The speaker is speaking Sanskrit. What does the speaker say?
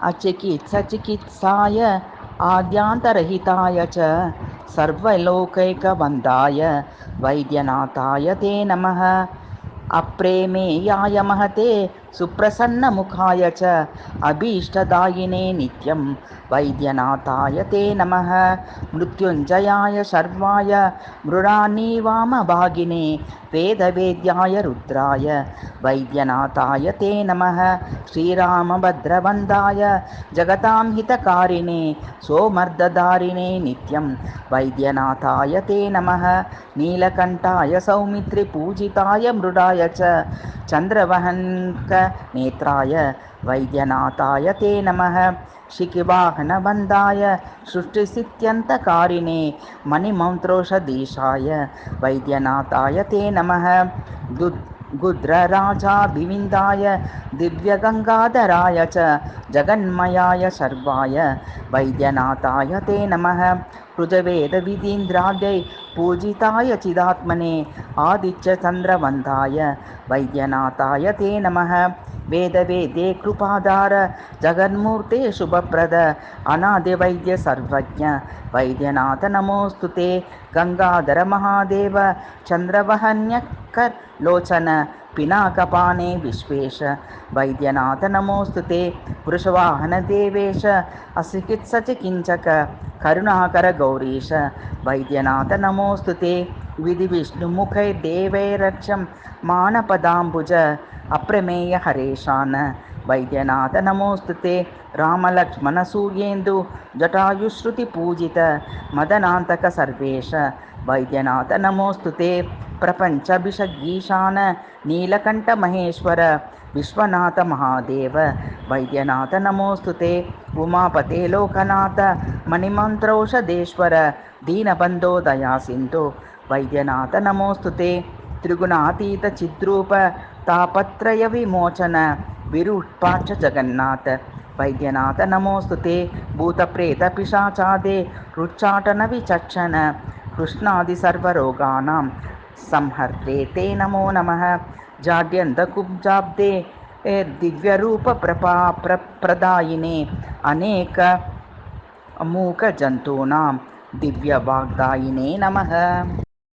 अचिकित्सचिकित्साय आद्यान्तरहिताय च सर्वलोकैकवन्दाय वैद्यनाथाय ते नमः। अप्रेमेयाय महते सुप्रसन्नमुखाय च अभीष्टदायिने नित्यं वैद्यनाथाय ते नमः। मृत्युञ्जयाय शर्वाय मृडानीवामभागिने वेदवेद्याय रुद्राय वैद्यनाथाय ते नमः। श्रीरामभद्रवन्दाय जगतां हितकारिणे सोमर्दधारिणे नित्यं वैद्यनाथाय ते नमः। नीलकण्ठाय सौमित्रिपूजिताय मृडाय च चन्द्रवहननेत्राय वैद्यनाथाय ते नमः। शिखिवाहनबन्धाय सृष्टिस्थित्यन्तकारिणे मणिमन्त्रोषधीशाय वैद्यनाथाय ते नमः। गुद्रराजाभिविन्दाय दिव्यगङ्गाधराय च जगन्मयाय सर्वाय वैद्यनाथाय ते नमः। कृजवेदविधीन्द्राद्यै पूजिताय चिदात्मने आदित्यचन्द्रवन्दाय वैद्यनाथाय ते नमः। वेदवेद्ये कृपाधार जगन्मूर्ते शुभप्रद अनादिवैद्य सर्वज्ञ वैद्यनाथ नमोऽस्तु ते। गंगाधर महादेव चन्द्रवहन्यकलोचन पिनाकपाणे विश्वेश वैद्यनाथ नमोऽस्तु ते। वृषवाहन देवेश अचिकित्सचिकिञ्चक करुणाकर गौरीश वैद्यनाथ नमोऽस्तु ते। विधिविष्णुमुखैर्देवैरक्षं मानपदाम्बुज अप्रमेय हरेशान वैद्यनाथ नमोऽस्तु ते। रामलक्ष्मण सूर्येन्दु जटायुश्रुतिपूजित मदनान्तक सर्वेश वैद्यनाथ नमोऽस्तु ते। प्रपञ्चभिषगीशान नीलकण्ठ महेश्वर विश्वनाथ महादेव वैद्यनाथ नमोऽस्तु ते। उमापते लोकनाथ मणिमन्त्रौषधेश्वर दीनबन्धो दयासिन्धु वैद्यनाथ नमोऽस्तु ते। त्रिगुणातीत चिद्रूप तापत्रय विमोचन विरूपाक्ष जगन्नाथ वैद्यनाथ नमोऽस्तु ते। भूतप्रेत पिशाचादे रुच्चाटन विचक्षण कृष्णादि सर्वरोगाणां संहर्ते ते नमो नमः। जाड्यन्तकुब्जाब्दे दिव्यरूप प्रदायिने अनेक मूकजन्तूनां दिव्यवाग्दायिने नमः।